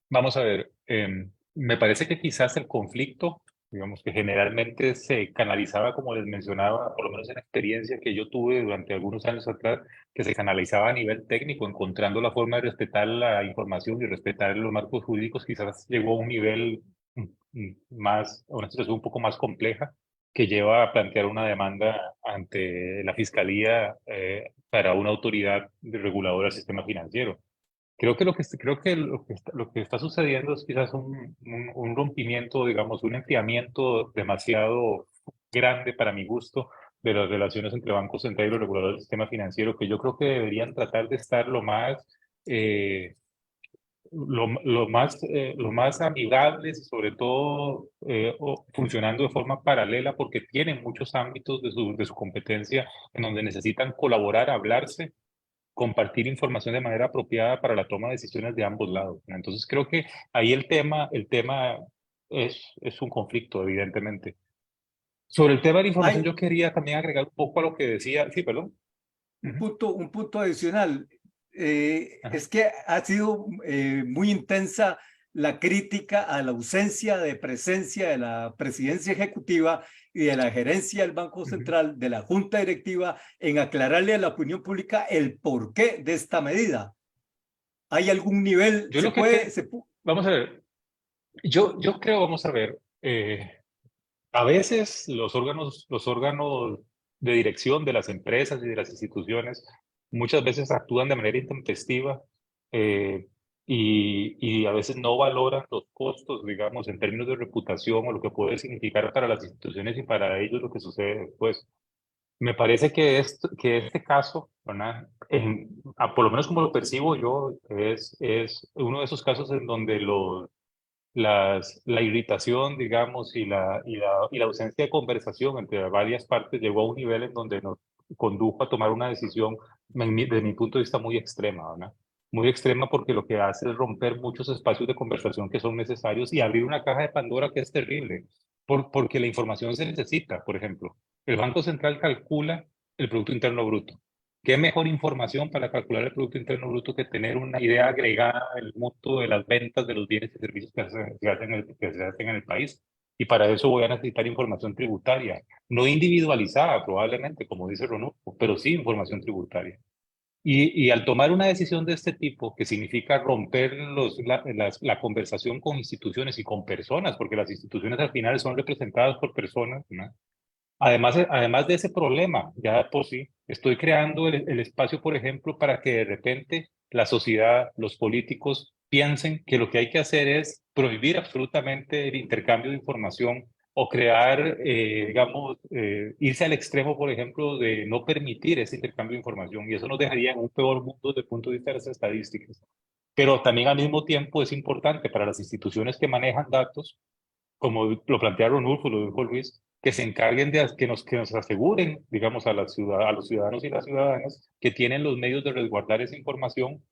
vamos a ver, me parece que quizás el conflicto, digamos, que generalmente se canalizaba, como les mencionaba, por lo menos en la experiencia que yo tuve durante algunos años atrás, que se canalizaba a nivel técnico, encontrando la forma de respetar la información y respetar los marcos jurídicos, quizás llegó a un nivel más, a una situación un poco más compleja, que lleva a plantear una demanda ante la Fiscalía para una autoridad reguladora del sistema financiero. Creo que lo que está sucediendo es quizás un rompimiento, digamos, un enfriamiento demasiado grande para mi gusto de las relaciones entre Banco Central y los reguladores del sistema financiero, que yo creo que deberían tratar de estar lo más lo más amigables y sobre todo funcionando de forma paralela porque tienen muchos ámbitos de su competencia en donde necesitan colaborar, hablarse, compartir información de manera apropiada para la toma de decisiones de ambos lados, ¿no? Entonces creo que ahí el tema es un conflicto, evidentemente. Sobre el tema de la información, Hay yo quería también agregar un poco a lo que decía, sí, perdón. Ujú. un punto adicional. Ajá. Es que ha sido muy intensa la crítica a la ausencia de presencia de la presidencia ejecutiva y de la gerencia del Banco Ujú. Central, de la Junta Directiva, en aclararle a la opinión pública el porqué de esta medida. ¿Hay algún nivel? Yo lo que, vamos a ver, yo creo, vamos a ver, a veces los órganos de dirección de las empresas y de las instituciones muchas veces actúan de manera intempestiva eh, y a veces no valoran los costos, digamos, en términos de reputación o lo que puede significar para las instituciones y para ellos lo que sucede después. Me parece que este caso, ¿verdad? Por lo menos como lo percibo yo, es uno de esos casos en donde la irritación, digamos, y la ausencia de conversación entre varias partes llegó a un nivel en donde nos condujo a tomar una decisión, desde mi punto de vista, muy extrema, ¿verdad? Muy extrema porque lo que hace es romper muchos espacios de conversación que son necesarios y abrir una caja de Pandora que es terrible, porque la información se necesita. Por ejemplo, el Banco Central calcula el Producto Interno Bruto. ¿Qué mejor información para calcular el Producto Interno Bruto que tener una idea agregada del monto de las ventas de los bienes y servicios que se hacen en el país? Y para eso voy a necesitar información tributaria, no individualizada probablemente, como dice Ronulfo, pero sí información tributaria. Y al tomar una decisión de este tipo, que significa romper la conversación con instituciones y con personas, porque las instituciones al final son representadas por personas, ¿no? Además de ese problema, ya por sí, estoy creando el espacio, por ejemplo, para que de repente la sociedad, los políticos piensen que lo que hay que hacer es prohibir absolutamente el intercambio de información o crear, digamos, irse al extremo, por ejemplo, de no permitir ese intercambio de información. Y eso nos dejaría en un peor mundo desde el punto de vista de las estadísticas. Pero también al mismo tiempo es importante para las instituciones que manejan datos como lo plantearon Rodolfo, lo dijo Luis, que se encarguen de que nos aseguren, digamos, a a los ciudadanos y las ciudadanas que tienen los medios de resguardar esa información,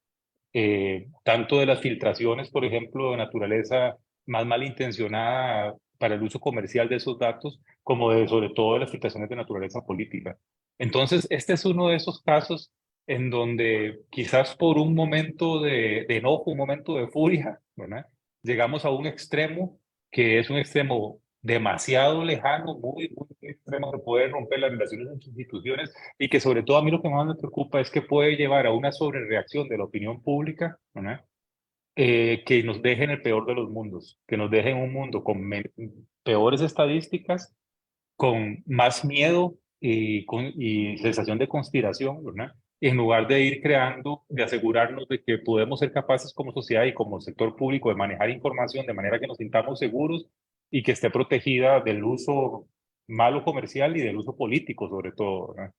tanto de las filtraciones, por ejemplo, de naturaleza más malintencionada para el uso comercial de esos datos, como de, sobre todo de las filtraciones de naturaleza política. Entonces, este es uno de esos casos en donde quizás por un momento de enojo, un momento de furia, ¿verdad? Llegamos a un extremo que es un extremo demasiado lejano, muy extremo, que puede romper las relaciones entre instituciones y que sobre todo a mí lo que más me preocupa es que puede llevar a una sobrereacción de la opinión pública, ¿verdad? Que nos deje en el peor de los mundos, que nos deje en un mundo con peores estadísticas, con más miedo y sensación de conspiración, ¿verdad? En lugar de ir creando, de asegurarnos de que podemos ser capaces como sociedad y como sector público de manejar información de manera que nos sintamos seguros y que esté protegida del uso malo comercial y del uso político, sobre todo, ¿verdad?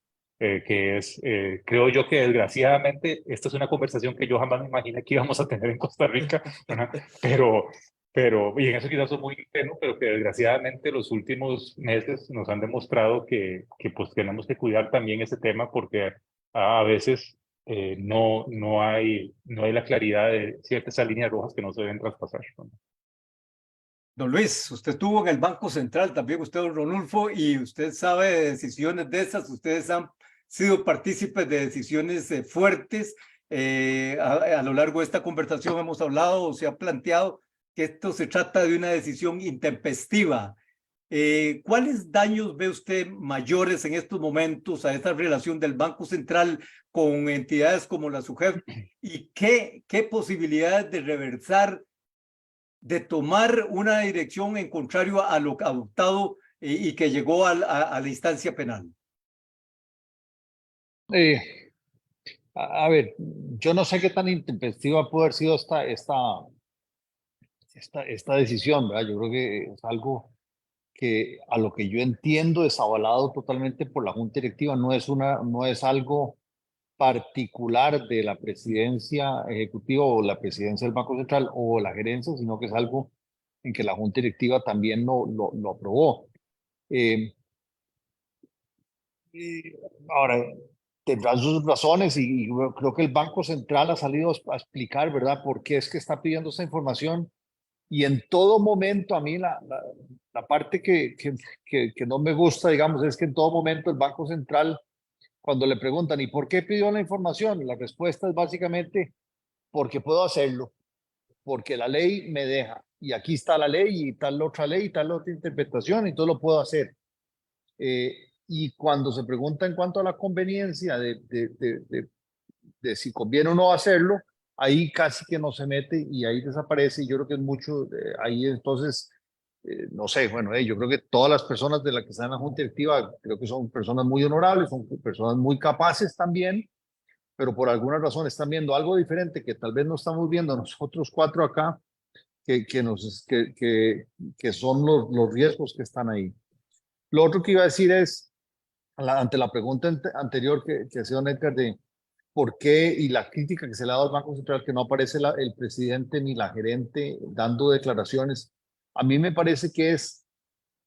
Creo yo que desgraciadamente esta es una conversación que yo jamás me imaginé que íbamos a tener en Costa Rica, ¿verdad? Y en eso quizás soy muy ingenuo, pero que desgraciadamente los últimos meses nos han demostrado que pues tenemos que cuidar también ese tema porque a veces no hay la claridad de ciertas líneas rojas que no se deben traspasar, ¿no? Don Luis, usted estuvo en el Banco Central, también usted, don Ronulfo, y usted sabe de decisiones de esas, ustedes han sido partícipes de decisiones fuertes. A lo largo de esta conversación hemos hablado o se ha planteado que esto se trata de una decisión intempestiva. ¿Cuáles daños ve usted mayores en estos momentos a esta relación del Banco Central con entidades como la SUGEF y qué posibilidades de reversar, de tomar una dirección en contrario a lo adoptado y que llegó a la instancia penal? Eh, a ver, yo no sé qué tan intempestiva puede haber sido esta decisión, ¿verdad? Yo creo que es algo que a lo que yo entiendo es avalado totalmente por la Junta Directiva, no es algo particular de la presidencia ejecutiva o la presidencia del Banco Central o la gerencia, sino que es algo en que la Junta Directiva también lo aprobó. Ahora, tendrán sus razones y creo que el Banco Central ha salido a explicar, ¿verdad?, por qué es que está pidiendo esta información. Y en todo momento, a mí la parte que no me gusta, digamos, es que en todo momento el Banco Central, cuando le preguntan, ¿y por qué pidió la información? La respuesta es básicamente, porque puedo hacerlo, porque la ley me deja. Y aquí está la ley y tal otra ley y tal otra interpretación y todo lo puedo hacer. Y cuando se pregunta en cuanto a la conveniencia de si conviene o no hacerlo, ahí casi que no se mete y ahí desaparece. Y yo creo que es mucho, ahí entonces, no sé, bueno, yo creo que todas las personas de las que están en la Junta Directiva, creo que son personas muy honorables, son personas muy capaces también, pero por alguna razón están viendo algo diferente que tal vez no estamos viendo nosotros cuatro acá, que son los riesgos que están ahí. Lo otro que iba a decir es, ante la pregunta anterior que hacía don Edgar de por qué y la crítica que se le ha dado al Banco Central, que no aparece el presidente ni la gerente dando declaraciones, a mí me parece que es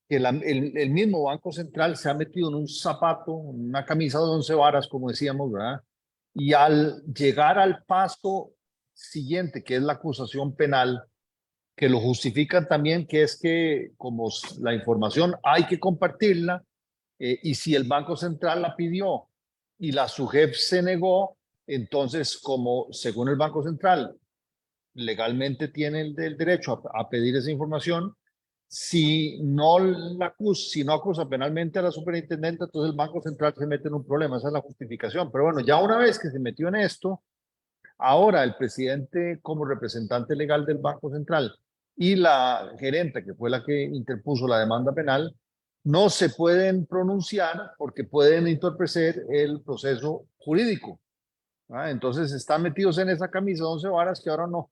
que el mismo Banco Central se ha metido en un zapato, una camisa de 11 varas, como decíamos, ¿verdad? Y al llegar al paso siguiente, que es la acusación penal, que lo justifican también, que es que como la información hay que compartirla, y si el Banco Central la pidió y la SUGEF se negó, entonces como según el Banco Central legalmente tiene el derecho a pedir esa información, si no acusa penalmente a la superintendente, entonces el Banco Central se mete en un problema, esa es la justificación. Pero bueno, ya una vez que se metió en esto, ahora el presidente como representante legal del Banco Central y la gerente, que fue la que interpuso la demanda penal, no se pueden pronunciar porque pueden entorpecer el proceso jurídico. Entonces están metidos en esa camisa de 11 varas que ahora no,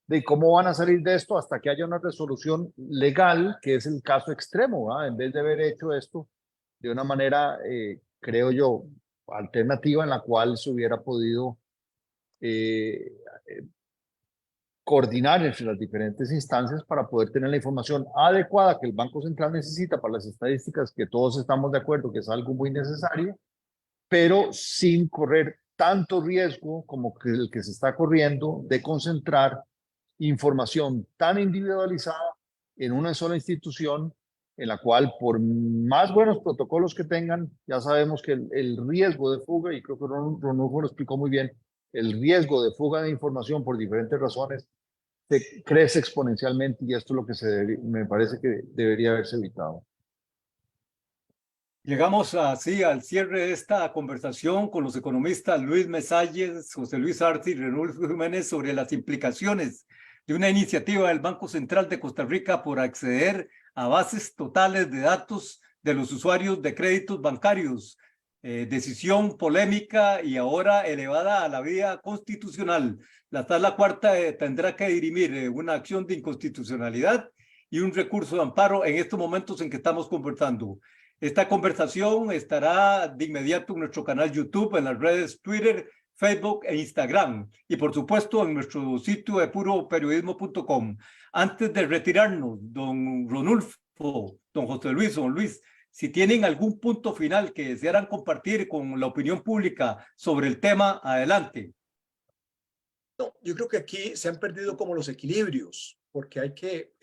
de cómo van a salir de esto hasta que haya una resolución legal, que es el caso extremo, en vez de haber hecho esto de una manera, creo yo, alternativa en la cual se hubiera podido coordinar entre las diferentes instancias para poder tener la información adecuada que el Banco Central necesita para las estadísticas, que todos estamos de acuerdo que es algo muy necesario, pero sin correr tanto riesgo como que el que se está corriendo de concentrar información tan individualizada en una sola institución, en la cual por más buenos protocolos que tengan, ya sabemos que el riesgo de fuga, y creo que Ronulfo lo explicó muy bien, el riesgo de fuga de información por diferentes razones crece exponencialmente, y esto es lo que me parece que debería haberse evitado. Llegamos así al cierre de esta conversación con los economistas Luis Mesalles, José Luis Arce y Renulfo Jiménez sobre las implicaciones de una iniciativa del Banco Central de Costa Rica por acceder a bases totales de datos de los usuarios de créditos bancarios. Decisión polémica y ahora elevada a la vía constitucional. La Sala Cuarta tendrá que dirimir una acción de inconstitucionalidad y un recurso de amparo en estos momentos en que estamos conversando. Esta conversación estará de inmediato en nuestro canal YouTube, en las redes Twitter, Facebook e Instagram, y por supuesto en nuestro sitio de puroperiodismo.com. Antes de retirarnos, don Ronulfo, don José Luis, don Luis, si tienen algún punto final que desearan compartir con la opinión pública sobre el tema, adelante. No, yo creo que aquí se han perdido como los equilibrios, porque hay que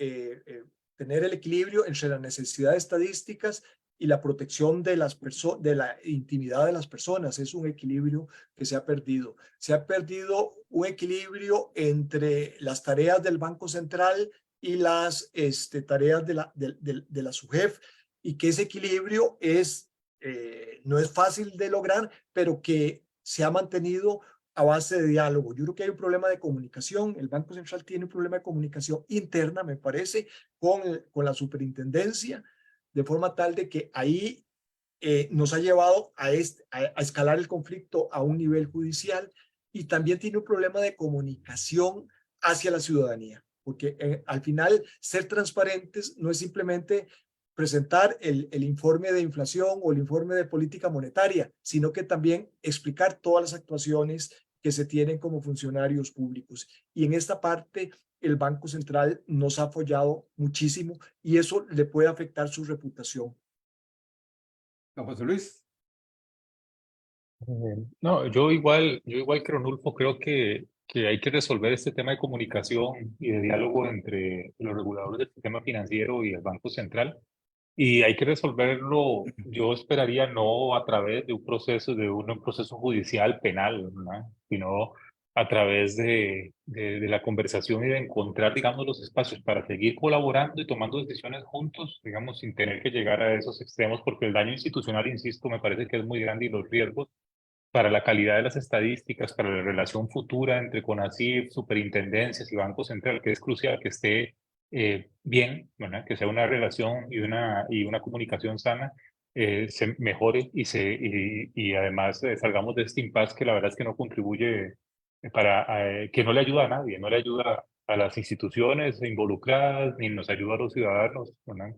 tener el equilibrio entre las necesidades estadísticas y la protección de la intimidad de las personas. Es un equilibrio que se ha perdido. Se ha perdido un equilibrio entre las tareas del Banco Central y las tareas de la SUGEF, y que ese equilibrio no es fácil de lograr, pero que se ha mantenido a base de diálogo. Yo creo que hay un problema de comunicación. El Banco Central tiene un problema de comunicación interna, me parece, con la superintendencia, de forma tal de que ahí nos ha llevado a escalar el conflicto a un nivel judicial, y también tiene un problema de comunicación hacia la ciudadanía, porque al final ser transparentes no es simplemente presentar el informe de inflación o el informe de política monetaria, sino que también explicar todas las actuaciones que se tienen como funcionarios públicos. Y en esta parte, el Banco Central nos ha apoyado muchísimo y eso le puede afectar su reputación. Don José Luis. No, yo igual que Ronulfo creo que hay que resolver este tema de comunicación y de diálogo entre los reguladores del sistema financiero y el Banco Central. Y hay que resolverlo, yo esperaría no a través de un proceso judicial penal, ¿verdad? Sino a través de la conversación y de encontrar, digamos, los espacios para seguir colaborando y tomando decisiones juntos, digamos, sin tener que llegar a esos extremos, porque el daño institucional, insisto, me parece que es muy grande y los riesgos para la calidad de las estadísticas, para la relación futura entre CONACYT, superintendencias y Banco Central, que es crucial que esté bien, ¿verdad? Que sea una relación y una comunicación sana, se mejore y además salgamos de este impasse que la verdad es que no contribuye que no le ayuda a nadie, no le ayuda a las instituciones involucradas, ni nos ayuda a los ciudadanos, ¿verdad?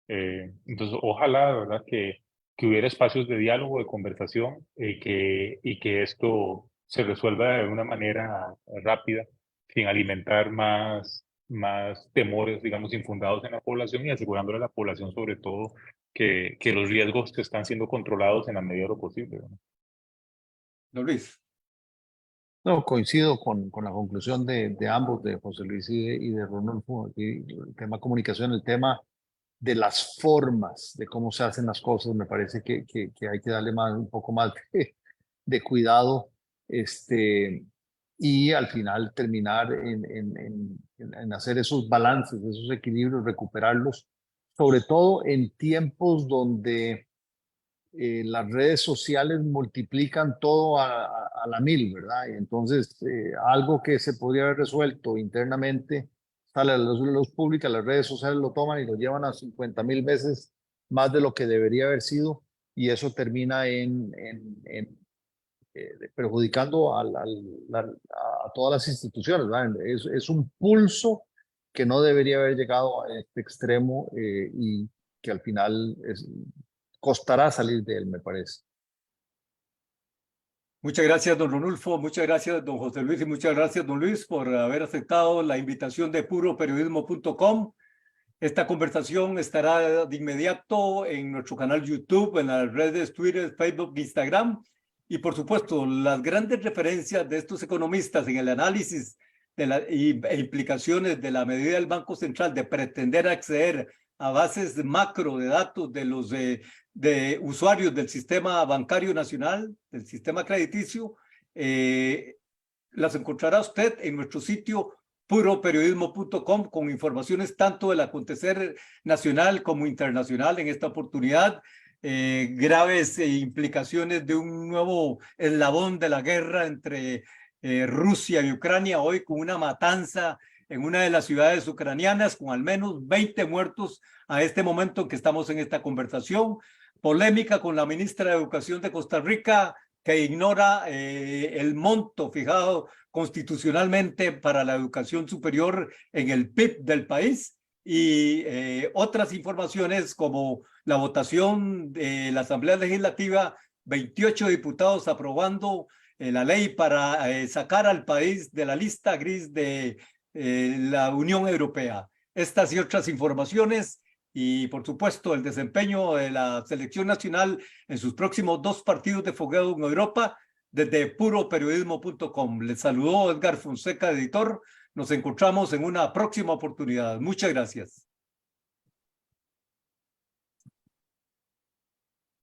Entonces, ojalá, ¿verdad? Que hubiera espacios de diálogo, de conversación, y que esto se resuelva de una manera rápida, sin alimentar más temores, digamos, infundados en la población y asegurándole a la población, sobre todo, que los riesgos que están siendo controlados en la medida de lo posible, ¿no? Don Luis. No, coincido con la conclusión de ambos, de José Luis y de Ronulfo. El tema comunicación, el tema de las formas, de cómo se hacen las cosas, me parece que hay que darle un poco más de cuidado, y al final terminar en hacer esos balances, esos equilibrios, recuperarlos, sobre todo en tiempos donde las redes sociales multiplican todo a la mil, ¿verdad? Y entonces, algo que se podría haber resuelto internamente sale a la luz pública, las redes sociales lo toman y lo llevan a 50,000 veces más de lo que debería haber sido, y eso termina perjudicando a todas las instituciones, ¿verdad? Es un pulso que no debería haber llegado a este extremo, y que al final costará salir de él, me parece. Muchas gracias, don Ronulfo, muchas gracias, don José Luis, y muchas gracias, don Luis, por haber aceptado la invitación de puroperiodismo.com. Esta conversación estará de inmediato en nuestro canal YouTube, en las redes Twitter, Facebook, Instagram, y por supuesto, las grandes referencias de estos economistas en el análisis e implicaciones de la medida del Banco Central de pretender acceder a bases macro de datos de los de usuarios del sistema bancario nacional, del sistema crediticio, las encontrará usted en nuestro sitio puroperiodismo.com con informaciones tanto del acontecer nacional como internacional. En esta oportunidad, graves implicaciones de un nuevo eslabón de la guerra entre Rusia y Ucrania, hoy con una matanza en una de las ciudades ucranianas, con al menos 20 muertos a este momento en que estamos en esta conversación. Polémica con la ministra de Educación de Costa Rica, que ignora el monto fijado constitucionalmente para la educación superior en el PIB del país, y otras informaciones como la votación de la Asamblea Legislativa, 28 diputados aprobando la ley para sacar al país de la lista gris de la Unión Europea. Estas y otras informaciones, y por supuesto el desempeño de la selección nacional en sus próximos 2 partidos de fogueo en Europa, desde puroperiodismo.com. Les saludó Edgar Fonseca, editor. Nos encontramos en una próxima oportunidad. Muchas gracias.